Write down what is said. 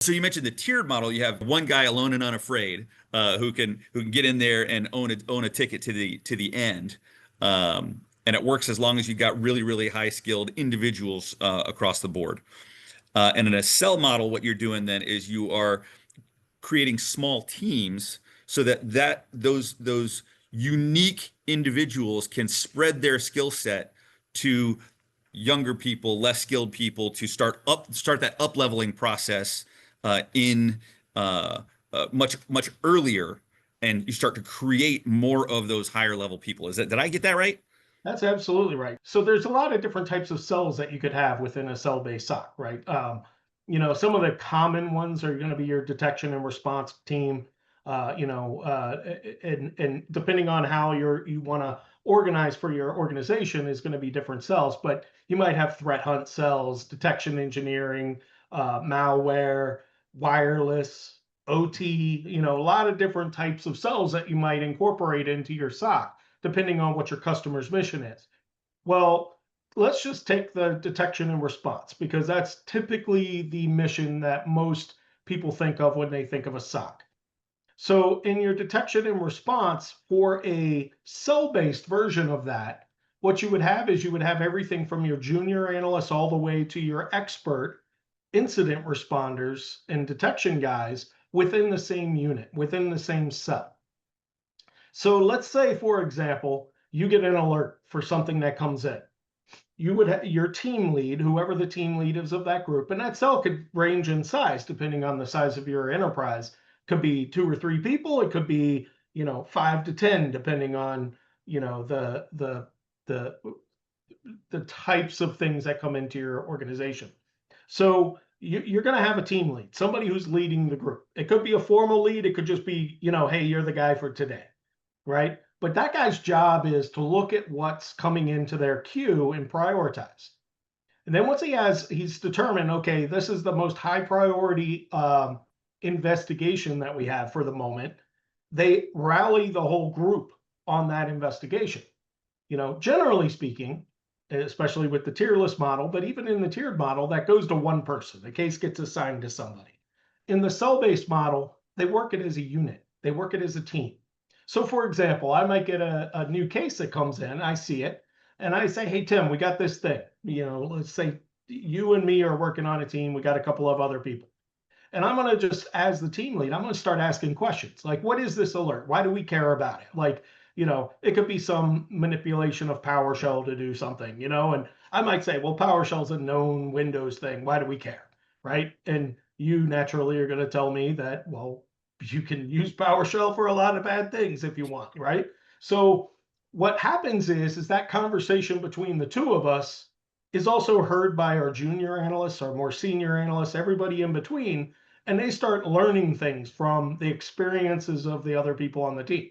So you mentioned the tiered model. You have one guy alone and unafraid, who can get in there and own a ticket to the end. And it works as long as you got really, really high skilled individuals across the board. And in a cell model, what you're doing then is you are creating small teams so that those unique individuals can spread their skill set to younger people, less skilled people, to start that up leveling process in much earlier, and you start to create more of those higher level people. Did I get that right? That's absolutely right. So there's a lot of different types of cells that you could have within a cell-based SOC, right? Some of the common ones are going to be your detection and response team. And depending on how you want to organize for your organization is going to be different cells, but you might have threat hunt cells, detection engineering, malware, wireless, OT, a lot of different types of cells that you might incorporate into your SOC depending on what your customer's mission is. Well, let's just take the detection and response because that's typically the mission that most people think of when they think of a SOC. So, in your detection and response for a cell based version of that, what you would have is you would have everything from your junior analyst all the way to your expert incident responders and detection guys within the same unit, within the same cell. So let's say, for example, you get an alert for something that comes in. You would have your team lead, whoever the team lead is of that group, and that cell could range in size depending on the size of your enterprise. Could be 2 or 3 people. It could be 5 to 10, depending on the the types of things that come into your organization. So you're going to have a team lead, somebody who's leading the group. It could be a formal lead. It could just be, hey, you're the guy for today, right? But that guy's job is to look at what's coming into their queue and prioritize. And then once he's determined, okay, this is the most high priority investigation that we have for the moment. They rally the whole group on that investigation. Generally speaking, especially with the tierless model, but even in the tiered model, that goes to one person. The case gets assigned to somebody. In the cell-based model, they work it as a unit. They work it as a team. So for example, I might get a new case that comes in, I see it, and I say, hey, Tim, we got this thing. Let's say you and me are working on a team. We got a couple of other people. And I'm going to just, as the team lead, I'm going to start asking questions like, what is this alert? Why do we care about it? Like, it could be some manipulation of PowerShell to do something, and I might say, well, PowerShell's a known Windows thing. Why do we care? Right. And you naturally are going to tell me that, well, you can use PowerShell for a lot of bad things if you want. Right. So what happens is that conversation between the two of us is also heard by our junior analysts, our more senior analysts, everybody in between, and they start learning things from the experiences of the other people on the team.